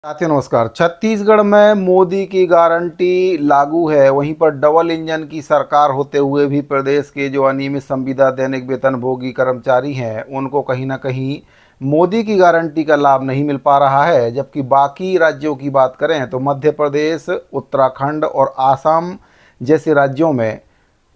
साथियों नमस्कार। छत्तीसगढ़ में मोदी की गारंटी लागू है, वहीं पर डबल इंजन की सरकार होते हुए भी प्रदेश के जो अनियमित संविदा दैनिक वेतनभोगी कर्मचारी हैं उनको कहीं ना कहीं मोदी की गारंटी का लाभ नहीं मिल पा रहा है। जबकि बाकी राज्यों की बात करें तो मध्य प्रदेश, उत्तराखंड और आसाम जैसे राज्यों में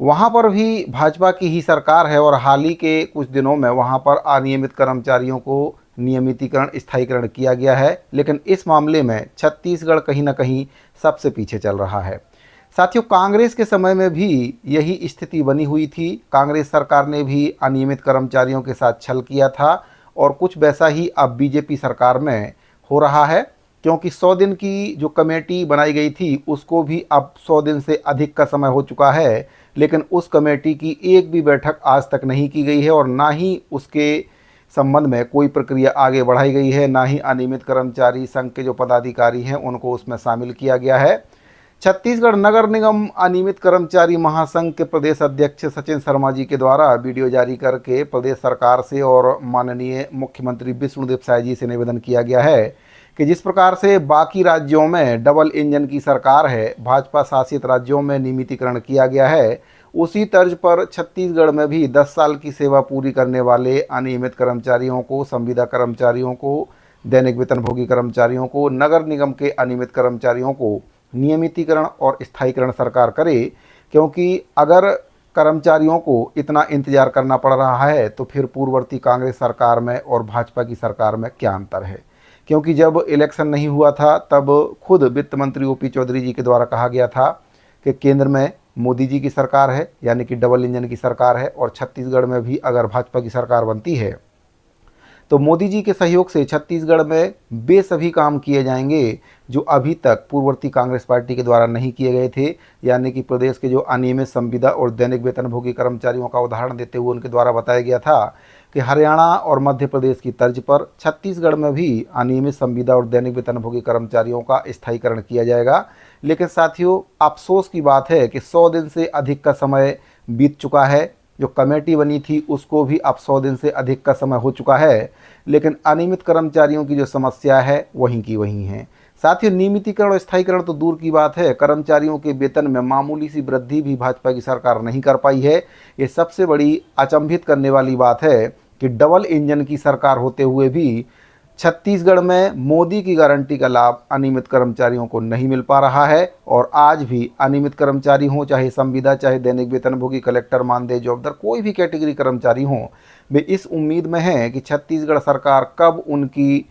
वहाँ पर भी भाजपा की ही सरकार है और हाल ही के कुछ दिनों में वहाँ पर अनियमित कर्मचारियों को नियमितीकरण स्थायीकरण किया गया है। लेकिन इस मामले में छत्तीसगढ़ कहीं ना कहीं सबसे पीछे चल रहा है। साथियों, कांग्रेस के समय में भी यही स्थिति बनी हुई थी। कांग्रेस सरकार ने भी अनियमित कर्मचारियों के साथ छल किया था और कुछ वैसा ही अब बीजेपी सरकार में हो रहा है, क्योंकि 100 दिन की जो कमेटी बनाई गई थी उसको भी अब 100 दिन से अधिक का समय हो चुका है, लेकिन उस कमेटी की एक भी बैठक आज तक नहीं की गई है और ना ही उसके संबंध में कोई प्रक्रिया आगे बढ़ाई गई है, ना ही अनियमित कर्मचारी संघ के जो पदाधिकारी हैं उनको उसमें शामिल किया गया है। छत्तीसगढ़ नगर निगम अनियमित कर्मचारी महासंघ के प्रदेश अध्यक्ष सचिन शर्मा जी के द्वारा वीडियो जारी करके प्रदेश सरकार से और माननीय मुख्यमंत्री विष्णुदेव साय जी से निवेदन किया गया है कि जिस प्रकार से बाकी राज्यों में डबल इंजन की सरकार है, भाजपा शासित राज्यों में नियमितीकरण किया गया है, उसी तर्ज पर छत्तीसगढ़ में भी 10 साल की सेवा पूरी करने वाले अनियमित कर्मचारियों को, संविदा कर्मचारियों को, दैनिक वेतनभोगी कर्मचारियों को, नगर निगम के अनियमित कर्मचारियों को नियमितीकरण और स्थायीकरण सरकार करे। क्योंकि अगर कर्मचारियों को इतना इंतजार करना पड़ रहा है तो फिर पूर्ववर्ती कांग्रेस सरकार में और भाजपा की सरकार में क्या अंतर है। क्योंकि जब इलेक्शन नहीं हुआ था तब खुद वित्त मंत्री ओपी चौधरी जी के द्वारा कहा गया था कि केंद्र में मोदी जी की सरकार है, यानी कि डबल इंजन की सरकार है, और छत्तीसगढ़ में भी अगर भाजपा की सरकार बनती है तो मोदी जी के सहयोग से छत्तीसगढ़ में वे सभी काम किए जाएंगे जो अभी तक पूर्ववर्ती कांग्रेस पार्टी के द्वारा नहीं किए गए थे। यानी कि प्रदेश के जो अनियमित संविदा और दैनिक वेतनभोगी कर्मचारियों का उदाहरण देते हुए उनके द्वारा बताया गया था कि हरियाणा और मध्य प्रदेश की तर्ज पर छत्तीसगढ़ में भी अनियमित संविदा और दैनिक वेतनभोगी कर्मचारियों का स्थायीकरण किया जाएगा। लेकिन साथियों, अफसोस की बात है कि 100 दिन से अधिक का समय बीत चुका है। जो कमेटी बनी थी उसको भी अब 100 दिन से अधिक का समय हो चुका है, लेकिन अनियमित कर्मचारियों की जो समस्या है वहीं की वहीं है। साथियों, नियमितीकरण और स्थायीकरण तो दूर की बात है, कर्मचारियों के वेतन में मामूली सी वृद्धि भी भाजपा की सरकार नहीं कर पाई है। ये सबसे बड़ी अचंभित करने वाली बात है कि डबल इंजन की सरकार होते हुए भी छत्तीसगढ़ में मोदी की गारंटी का लाभ अनियमित कर्मचारियों को नहीं मिल पा रहा है। और आज भी अनियमित कर्मचारी हों, चाहे संविदा, चाहे दैनिक वेतनभोगी, कलेक्टर, मानदेय, जॉबदार, कोई भी कैटेगरी कर्मचारी हों, वे इस उम्मीद में हैं कि छत्तीसगढ़ सरकार कब उनकी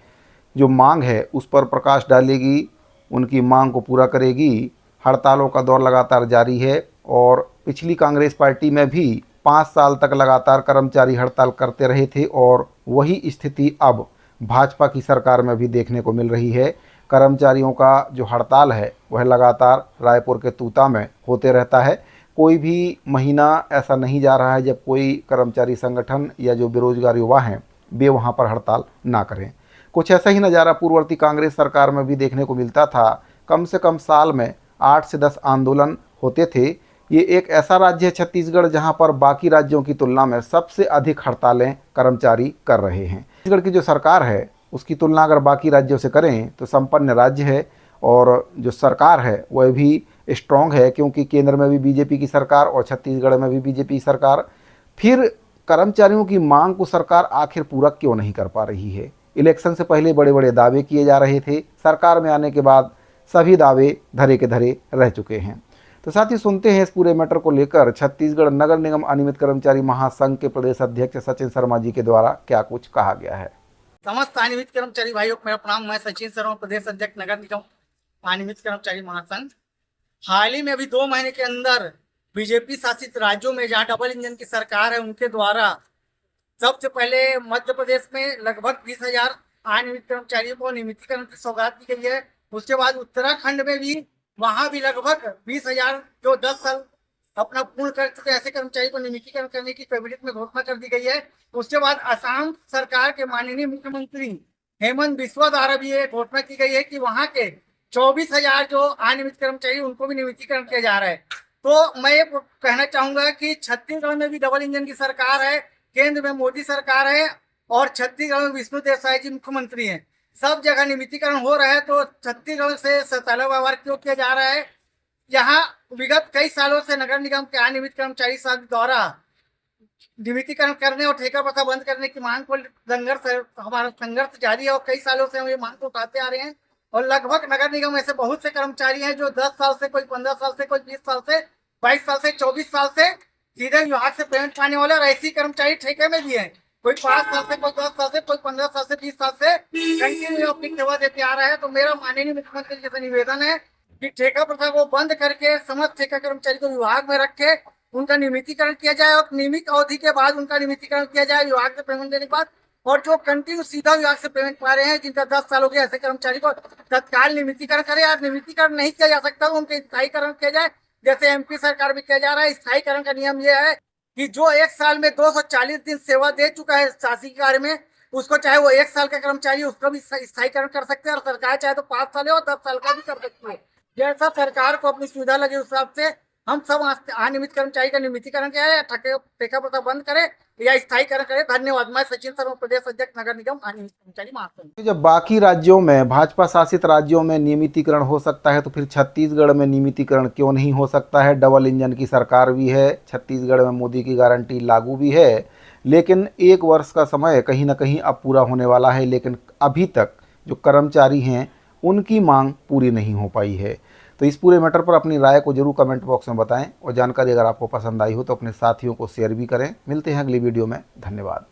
जो मांग है उस पर प्रकाश डालेगी, उनकी मांग को पूरा करेगी। हड़तालों का दौर लगातार जारी है और पिछली कांग्रेस पार्टी में भी 5 साल तक लगातार कर्मचारी हड़ताल करते रहे थे और वही स्थिति अब भाजपा की सरकार में भी देखने को मिल रही है। कर्मचारियों का जो हड़ताल है वह लगातार रायपुर के तूता में होते रहता है। कोई भी महीना ऐसा नहीं जा रहा है जब कोई कर्मचारी संगठन या जो बेरोजगार युवा हैं वे वहाँ पर हड़ताल ना करें। कुछ ऐसा ही नज़ारा पूर्ववर्ती कांग्रेस सरकार में भी देखने को मिलता था। कम से कम साल में 8 से 10 आंदोलन होते थे। ये एक ऐसा राज्य है छत्तीसगढ़ जहाँ पर बाकी राज्यों की तुलना में सबसे अधिक हड़तालें कर्मचारी कर रहे हैं। छत्तीसगढ़ की जो सरकार है उसकी तुलना अगर बाकी राज्यों से करें तो संपन्न राज्य है और जो सरकार है वह भी स्ट्रॉन्ग है, क्योंकि केंद्र में भी बीजेपी की सरकार और छत्तीसगढ़ में भी बीजेपी सरकार। फिर कर्मचारियों की मांग को सरकार आखिर पूरा क्यों नहीं कर पा रही है। इलेक्शन से पहले बड़े बड़े दावे किए जा रहे थे, सरकार में आने के बाद सभी दावे धरे के धरे रह चुके हैं। तो साथ ही सुनते हैं इस पूरे मैटर को लेकर छत्तीसगढ़ नगर निगम अनियमित कर्मचारी महासंघ के प्रदेश अध्यक्ष सचिन शर्मा जी के द्वारा क्या कुछ कहा गया है। समस्त अनियमित कर्मचारी भाइयों को मेरा प्रणाम। मैं सचिन शर्मा, प्रदेश अध्यक्ष नगर निगम अनियमित कर्मचारी महासंघ। हाल ही में अभी 2 महीने के अंदर बीजेपी शासित राज्यों में जहां डबल इंजन की सरकार है उनके द्वारा सबसे पहले मध्य प्रदेश में लगभग 20,000 अनियमित कर्मचारियों को नियमितीकरण की सौगात दी गई है। उसके बाद उत्तराखंड में भी वहां भी लगभग 20,000 जो 10 साल अपना पूर्ण कर चुके ऐसे कर्मचारी को नियमितीकरण करने की कैबिनेट में घोषणा कर दी गई है। उसके बाद असम सरकार के माननीय मुख्यमंत्री हेमंत बिस्वा द्वारा भी ये घोषणा की गई है कि वहां के 24,000 जो अनियमित कर्मचारी उनको भी नियमितीकरण किया जा रहा है। तो मैं ये कहना चाहूंगा कि छत्तीसगढ़ में भी डबल इंजन की सरकार है, केंद्र में मोदी सरकार है और छत्तीसगढ़ में विष्णुदेव साय जी मुख्यमंत्री हैं। सब जगह नियमितीकरण हो रहा है, तो छत्तीसगढ़ से सताला व्यवहार क्यों किया जा रहा है? यहाँ विगत कई सालों से नगर निगम के अनियमित कर्मचारी संघ द्वारा नियमितीकरण करने और ठेका प्रथा बंद करने की मांग को हमारा संघर्ष जारी है और कई सालों से हम ये मांग को उठाते आ रहे हैं। और लगभग नगर निगम ऐसे बहुत से कर्मचारी हैं जो 10 साल से, कोई 15 साल से, कोई 20 साल से, 22 साल से, 24 साल से सीधे विभाग से पेमेंट पाने वाले, और ऐसी कर्मचारी ठेके में भी है, कोई 5 साल से, कोई 10 साल से, कोई 15 साल से, 20 साल से कंटिन्यू अपनी सेवा देते आ रहा है। तो मेरा माननीय मुख्यमंत्री जी से निवेदन है कि ठेका प्रथा को बंद करके समस्त ठेका कर्मचारी को विभाग में रख के उनका नियमितीकरण किया जाए और नियमित अवधि के बाद उनका नियमितीकरण किया जाए विभाग से पेमेंट देने के बाद। और जो कंटिन्यू सीधा विभाग से पेमेंट पा रहे हैं, जिनका 10 साल हो गया, ऐसे कर्मचारी को तत्काल नियमितीकरण करे। और नियमितीकरण नहीं किया जा सकता तो उनके स्थायीकरण किया जाए, जैसे एमपी सरकार भी किया जा रहा है। स्थायीकरण का नियम यह है कि जो 1 साल में 240 दिन सेवा दे चुका है शासकीय कार्य में, उसको चाहे वो 1 साल का कर्मचारी, उसको भी स्थायीकरण कर सकते हैं। और सरकार चाहे तो 5 साल और 10 साल का भी कर सकती है, जैसा सरकार को अपनी सुविधा लगे उस हिसाब से। हम सब अनियमित कर्मचारी का नियमितीकरण किया है, ठेका प्रथा बंद करे या स्थायीकरण करे। धन्यवाद। मैं सचिन शर्मा, प्रदेश अध्यक्ष नगर निगम अनियमित कर्मचारी महासंघ। जब बाकी राज्यों में, भाजपा शासित राज्यों में नियमितीकरण हो सकता है तो फिर छत्तीसगढ़ में नियमितीकरण क्यों नहीं हो सकता है? डबल इंजन की सरकार भी है, छत्तीसगढ़ में मोदी की गारंटी लागू भी है, लेकिन 1 वर्ष का समय कहीं ना कहीं अब पूरा होने वाला है, लेकिन अभी तक जो कर्मचारी हैं उनकी मांग पूरी नहीं हो पाई है। तो इस पूरे मैटर पर अपनी राय को जरूर कमेंट बॉक्स में बताएं और जानकारी अगर आपको पसंद आई हो तो अपने साथियों को शेयर भी करें। मिलते हैं अगली वीडियो में। धन्यवाद।